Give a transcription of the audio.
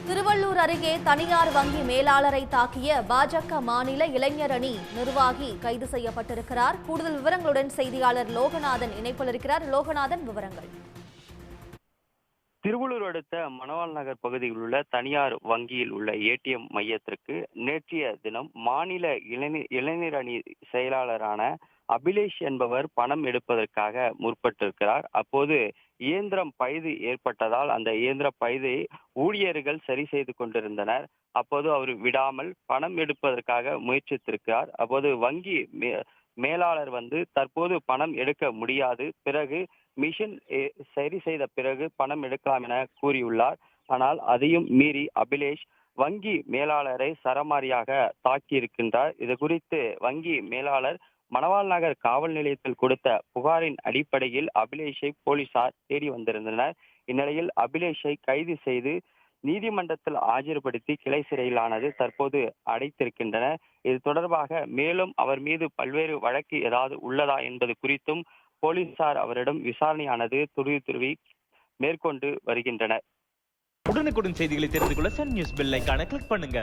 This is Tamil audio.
திருவள்ளூர் அருகே தனியார் வங்கி மேலாளரை தாக்கிய பாஜக மாநில இளைஞர் அணி நிர்வாகி கைது செய்யப்பட்டிருக்கிறார். கூடுதல் விவரங்களுடன் செய்தியாளர் லோகநாதன் இணைப்பில் இருக்கிறார். லோகநாதன், விவரங்கள். திருவள்ளூர் அடுத்த மணவாள் நகர் பகுதியில் உள்ள தனியார் வங்கியில் உள்ள ஏடிஎம் மையத்திற்கு நேற்றைய தினம் மாநில இளைஞர் அணி செயலாளரான அபிலேஷ் என்பவர் பணம் எடுப்பதற்காக முற்பட்டிருக்கிறார். அப்போது இயந்திரம் பழுது ஏற்பட்டதால் அந்த இயந்திர பழுதை ஊழியர்கள் சரி செய்து கொண்டிருந்தனர். அப்போது அவர் விடாமல் பணம் எடுப்பதற்காக முயற்சித்திருக்கிறார். அப்போது வங்கி மேலாளர் தற்போது பணம் எடுக்க முடியாது, பிறகு மிஷின் சரி செய்த பிறகு பணம் எடுக்கலாம் என கூறியுள்ளார். ஆனால் அதையும் மீறி அபிலேஷ் வங்கி மேலாளரை சரமாரியாக தாக்கியிருக்கின்றார். இது குறித்து வங்கி மேலாளர் மணவாள் நகர் காவல் நிலையத்தில் கொடுத்த புகாரின் அடிப்படையில் அபிலேஷை போலீசார் தேடி வந்திருந்தனர். இந்நிலையில் அபிலேஷை கைது செய்து நீதிமன்றத்தில் ஆஜர்படுத்தி கிளை சிறையிலானது தற்போது அடைத்திருக்கின்றனர். இது தொடர்பாக மேலும் அவர் மீது பல்வேறு வழக்கு ஏதாவது உள்ளதா என்பது குறித்தும் போலீசார் அவரிடம் விசாரணையானது துருவி மேற்கொண்டு வருகின்றனர். உடனுக்குடன் செய்திகளை தெரிந்து கொள்ள சன் நியூஸ் பெல் ஐகானை கிளிக் பண்ணுங்க.